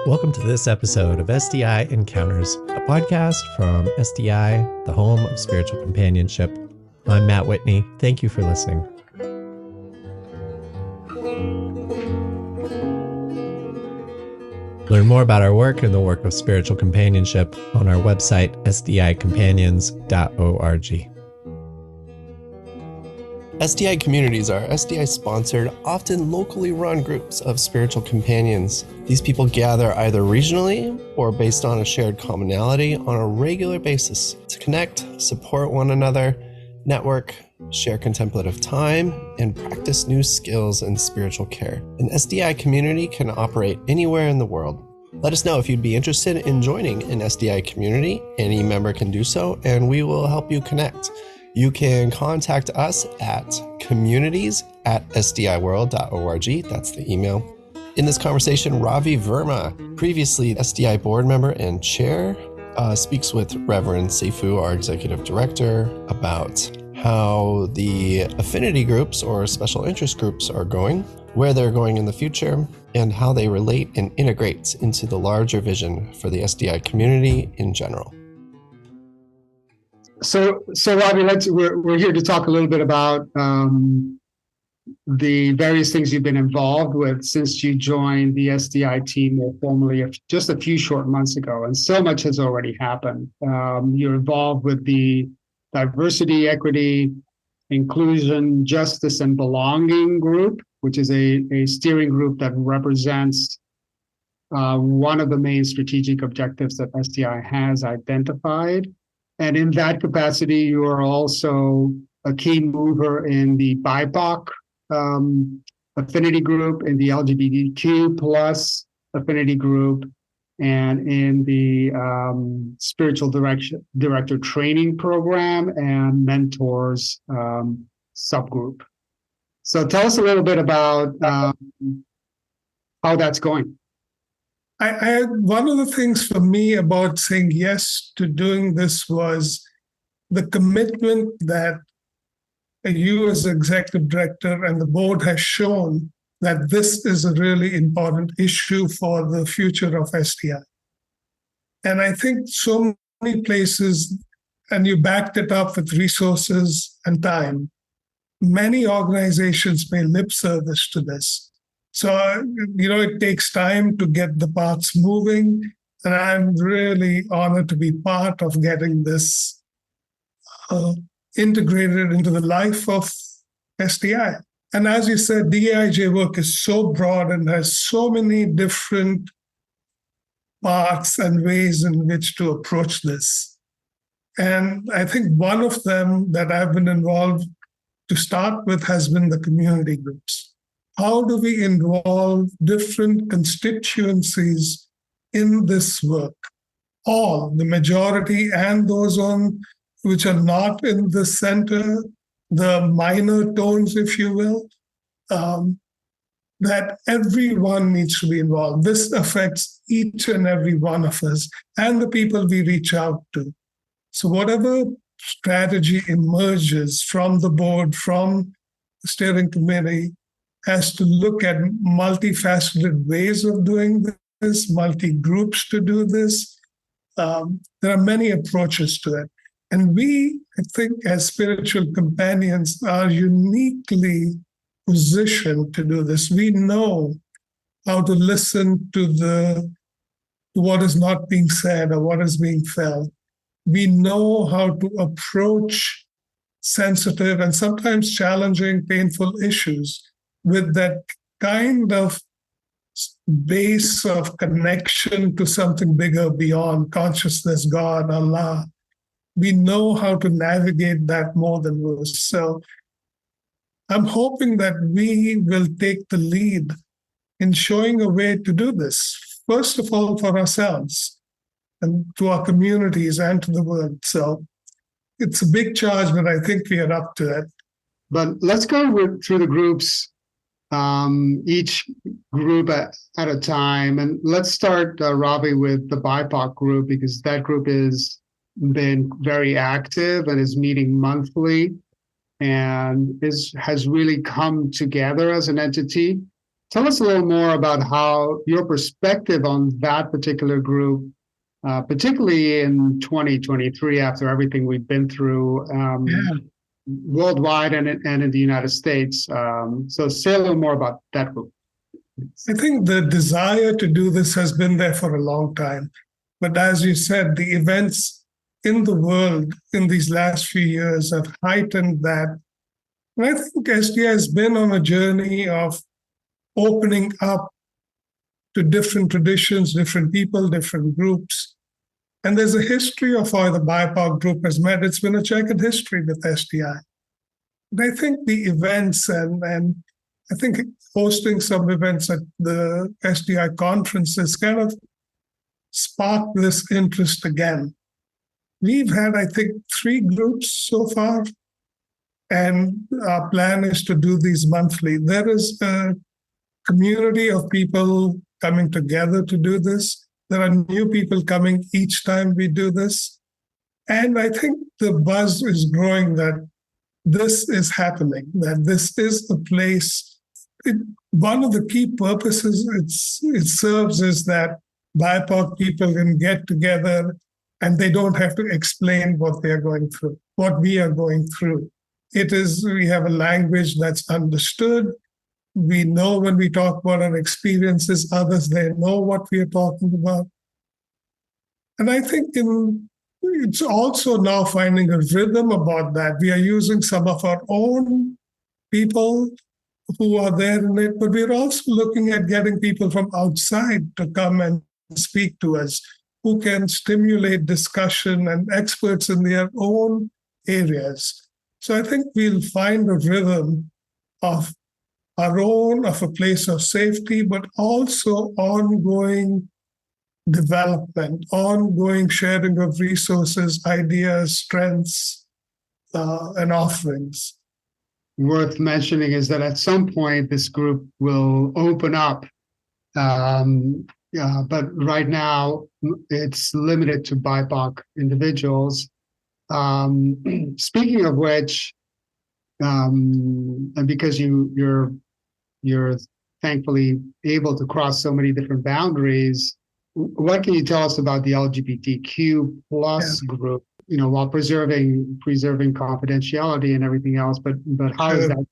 Welcome to this episode of SDI Encounters, a podcast from SDI, the home of spiritual companionship. I'm Matt Whitney. Thank you for listening. Learn more about our work and the work of spiritual companionship on our website, sdicompanions.org. SDI Communities are SDI-sponsored, often locally run groups of spiritual companions. These people gather either regionally or based on a shared commonality on a regular basis to connect, support one another, network, share contemplative time, and practice new skills in spiritual care. An SDI community can operate anywhere in the world. Let us know if you'd be interested in joining an SDI community. Any member can do so, and we will help you connect. You can contact us at communities@sdiworld.org. That's the email. In this conversation, Ravi Verma, previously SDI board member and chair, speaks with Reverend SeiFu, our Executive Director, about how the affinity groups or special interest groups are going, where they're going in the future, and how they relate and integrate into the larger vision for the SDI community in general. So Ravi, we're here to talk a little bit about the various things you've been involved with since you joined the SDI team more formally just a few short months ago, and so much has already happened. You're involved with the Diversity, Equity, Inclusion, Justice, and Belonging group, which is a steering group that represents one of the main strategic objectives that SDI has identified. And in that capacity, you are also a key mover in the BIPOC affinity group, in the LGBTQ plus affinity group, and in the spiritual director training program and mentors subgroup. So tell us a little bit about how that's going. One of the things for me about saying yes to doing this was the commitment that you as executive director and the board has shown that this is a really important issue for the future of SDI. And I think so many places, and you backed it up with resources and time, many organizations pay lip service to this. So, it takes time to get the parts moving, and I'm really honored to be part of getting this integrated into the life of SDI. And as you said, DEIJ work is so broad and has so many different parts and ways in which to approach this. And I think one of them that I've been involved to start with has been the community groups. How do we involve different constituencies in this work? All, the majority and those which are not in the center, the minor tones, if you will, that everyone needs to be involved. This affects each and every one of us and the people we reach out to. So whatever strategy emerges from the board, from the steering committee, has to look at multifaceted ways of doing this, multi-groups to do this. There are many approaches to it. And we, I think, as spiritual companions, are uniquely positioned to do this. We know how to listen to what is not being said or what is being felt. We know how to approach sensitive and sometimes challenging, painful issues with that kind of base of connection to something bigger beyond consciousness, God, Allah. We know how to navigate that more than most. So I'm hoping that we will take the lead in showing a way to do this, first of all, for ourselves and to our communities and to the world. So it's a big charge, but I think we are up to it. But let's go through the groups, each group at a time. And let's start, Ravi, with the BIPOC group, because that group has been very active and is meeting monthly and has really come together as an entity. Tell us a little more about how your perspective on that particular group, particularly in 2023, after everything we've been through worldwide and in the United States. So say a little more about that group. I think the desire to do this has been there for a long time. But as you said, the events in the world in these last few years have heightened that. And I think SDI has been on a journey of opening up to different traditions, different people, different groups. And there's a history of how the BIPOC group has met. It's been a checkered history with SDI. And I think the events and I think hosting some events at the SDI conferences kind of sparked this interest again. We've had, I think, 3 groups so far, and our plan is to do these monthly. There is a community of people coming together to do this. There are new people coming each time we do this. And I think the buzz is growing that this is happening, that this is a place. One of the key purposes it serves is that BIPOC people can get together and they don't have to explain what they are going through, what we are going through. We have a language that's understood. We know when we talk about our experiences, others, they know what we are talking about. And I think it's also now finding a rhythm about that. We are using some of our own people who are there in it, but we're also looking at getting people from outside to come and speak to us, who can stimulate discussion and experts in their own areas. So I think we'll find a rhythm of our own, of a place of safety, but also ongoing development, ongoing sharing of resources, ideas, strengths, and offerings. Worth mentioning is that at some point this group will open up, but right now it's limited to BIPOC individuals. Speaking of which, and because you're thankfully able to cross so many different boundaries, what can you tell us about the LGBTQ plus group? While preserving confidentiality and everything else, but how is that?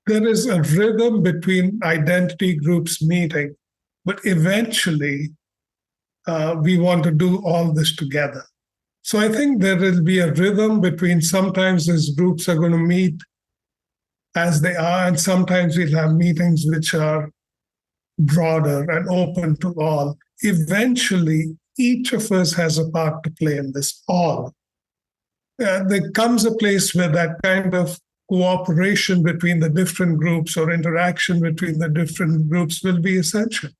There is a rhythm between identity groups meeting, but eventually we want to do all this together. So I think there will be a rhythm between sometimes these groups are going to meet as they are, and sometimes we'll have meetings which are broader and open to all. Eventually, each of us has a part to play in this, all. There comes a place where that kind of cooperation between the different groups or interaction between the different groups will be essential.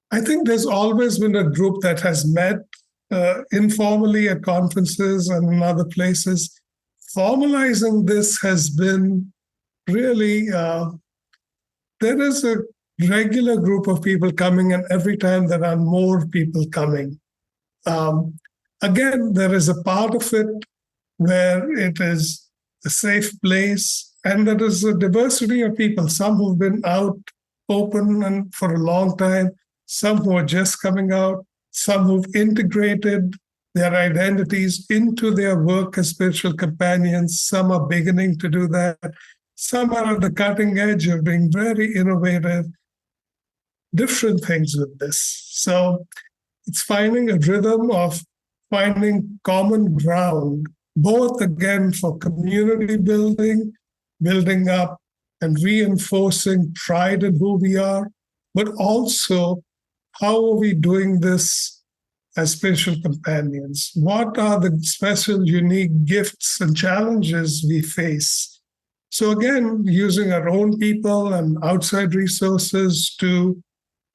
I think there's always been a group that has met informally at conferences and in other places. Formalizing this has been really, there is a regular group of people coming, and every time there are more people coming. Again, there is a part of it where it is a safe place, and there is a diversity of people, some who've been out open and for a long time, some who are just coming out, some who've integrated their identities into their work as spiritual companions. Some are beginning to do that. Some are at the cutting edge of being very innovative, different things with this. So it's finding a rhythm of finding common ground, both again for community building, building up and reinforcing pride in who we are, but also how are we doing this as spiritual companions? What are the special, unique gifts and challenges we face? So again, using our own people and outside resources to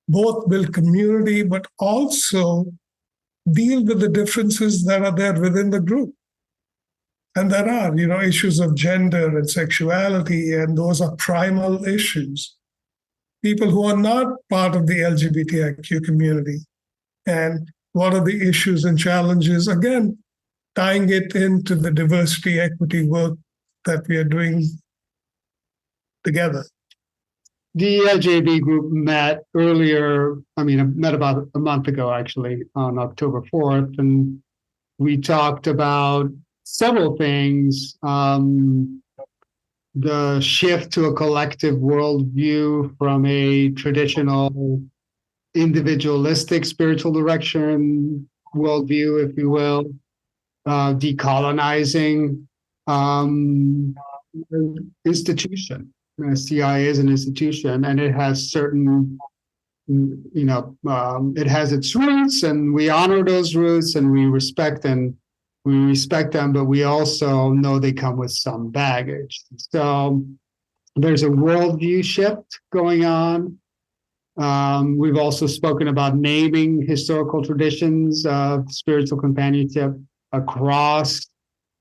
both build community, but also deal with the differences that are there within the group. And there are, issues of gender and sexuality, and those are primal issues. People who are not part of the LGBTIQ community. And what are the issues and challenges? Again, tying it into the diversity, equity work that we are doing together. The JB group met earlier, met about a month ago, actually, on October 4th, and we talked about several things. The shift to a collective worldview from a traditional individualistic spiritual direction worldview, if you will, decolonizing institution. SDI is an institution, and it has certain, it has its roots, and we honor those roots, and we respect them, but we also know they come with some baggage. So there's a worldview shift going on. We've also spoken about naming historical traditions of spiritual companionship across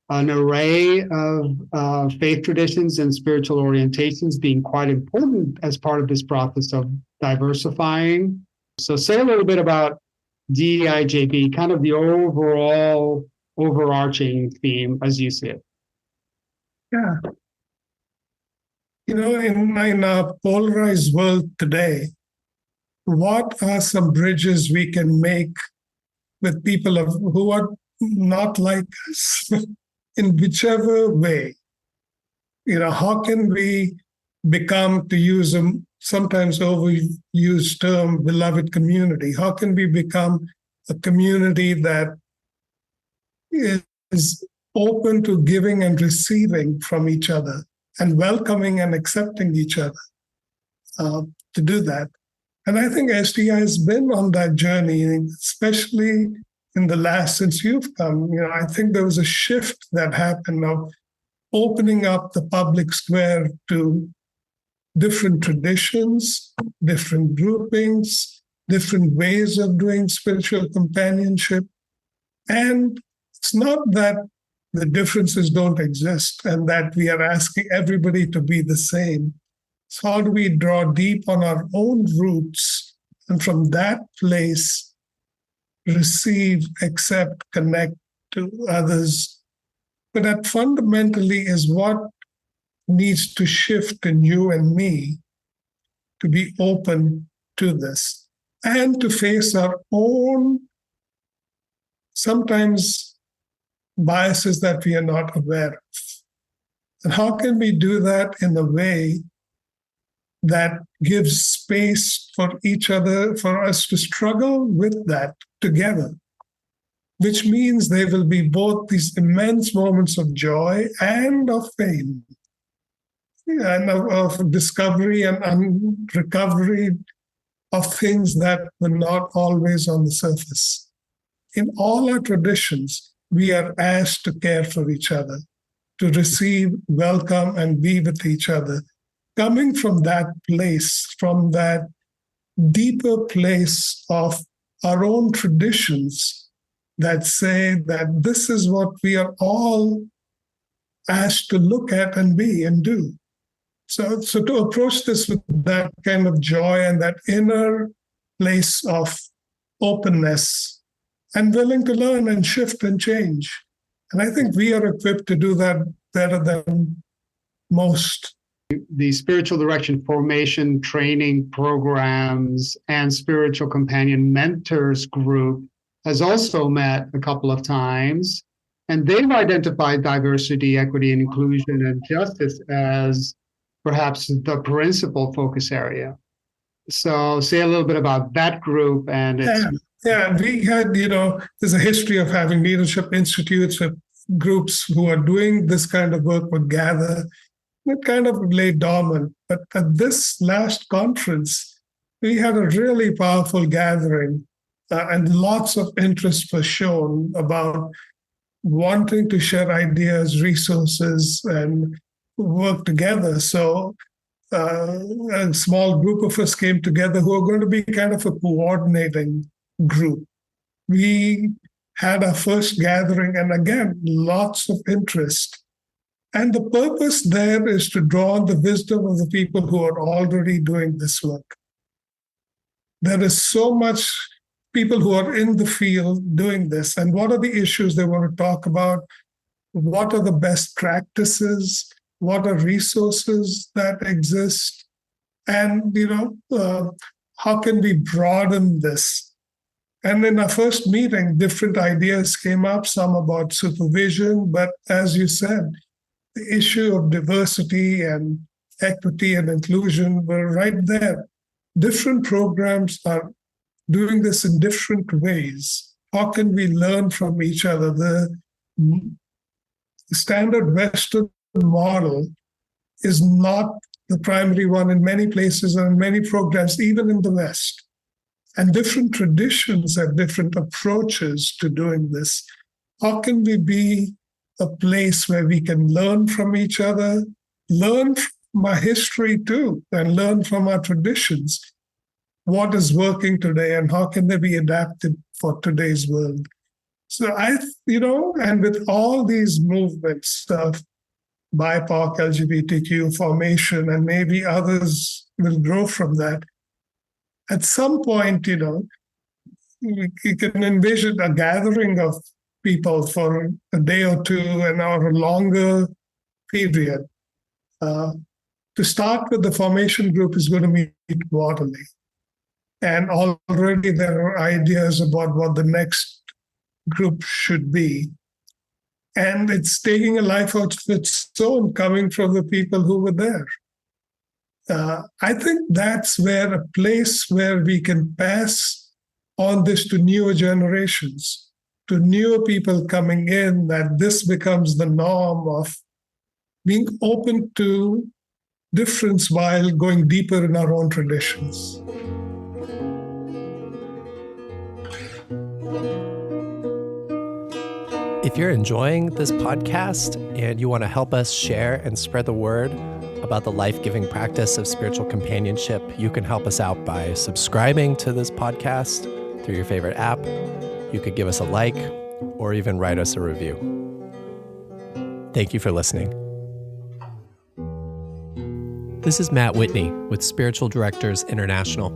an array of faith traditions and spiritual orientations being quite important as part of this process of diversifying. So say a little bit about DEIJB, kind of the overall overarching theme as you see it. Yeah. In our polarized world today, what are some bridges we can make with people who are not like us in whichever way? How can we become, to use a sometimes overused term, beloved community? How can we become a community that is open to giving and receiving from each other and welcoming and accepting each other to do that? And I think SDI has been on that journey, especially in the last, since you've come. I think there was a shift that happened of opening up the public square to different traditions, different groupings, different ways of doing spiritual companionship. And it's not that the differences don't exist and that we are asking everybody to be the same. So how do we draw deep on our own roots and from that place receive, accept, connect to others? But that fundamentally is what needs to shift in you and me to be open to this and to face our own, sometimes, biases that we are not aware of. And how can we do that in a way that gives space for each other, for us to struggle with that together, which means there will be both these immense moments of joy and of pain, and of discovery and recovery of things that were not always on the surface. In all our traditions, we are asked to care for each other, to receive, welcome, and be with each other. Coming from that place, from that deeper place of our own traditions that say that this is what we are all asked to look at and be and do. So to approach this with that kind of joy and that inner place of openness and willing to learn and shift and change. And I think we are equipped to do that better than most. The spiritual direction formation training programs and spiritual companion mentors group has also met a couple of times, and they've identified diversity, equity, and inclusion and justice as perhaps the principal focus area. So say a little bit about that group and its... Yeah, we had, there's a history of having leadership institutes with groups who are doing this kind of work would gather. It kind of lay dormant. But at this last conference, we had a really powerful gathering and lots of interest was shown about wanting to share ideas, resources, and work together. So a small group of us came together who are going to be kind of a coordinating group. We had our first gathering, and again, lots of interest. And the purpose there is to draw on the wisdom of the people who are already doing this work. There is so much people who are in the field doing this. And what are the issues they want to talk about? What are the best practices? What are resources that exist? And, how can we broaden this? And in our first meeting, different ideas came up, some about supervision, but as you said, the issue of diversity and equity and inclusion were right there. Different programs are doing this in different ways. How can we learn from each other? The standard Western model is not the primary one in many places and in many programs, even in the West. And different traditions have different approaches to doing this. How can we be a place where we can learn from each other, learn from our history too, and learn from our traditions? What is working today and how can they be adapted for today's world? So and with all these movements of BIPOC, LGBTQ formation, and maybe others will grow from that, at some point, you can envision a gathering of people for a day or two and or a longer period. To start with, the formation group is going to meet quarterly. And already there are ideas about what the next group should be. And it's taking a life of its own coming from the people who were there. I think that's where a place where we can pass on this to newer generations, to newer people coming in, that this becomes the norm of being open to difference while going deeper in our own traditions. If you're enjoying this podcast and you want to help us share and spread the word about the life-giving practice of spiritual companionship, you can help us out by subscribing to this podcast through your favorite app. You could give us a like or even write us a review. Thank you for listening. This is Matt Whitney with Spiritual Directors International.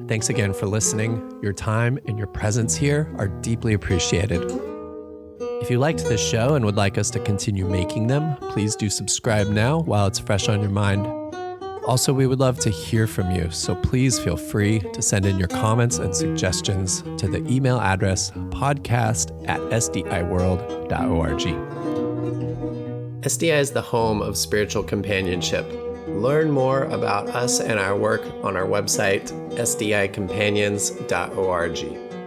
Thanks again for listening. Your time and your presence here are deeply appreciated. If you liked this show and would like us to continue making them, please do subscribe now while it's fresh on your mind. Also, we would love to hear from you, so please feel free to send in your comments and suggestions to the email address podcast@sdiworld.org. SDI is the home of spiritual companionship. Learn more about us and our work on our website, sdicompanions.org.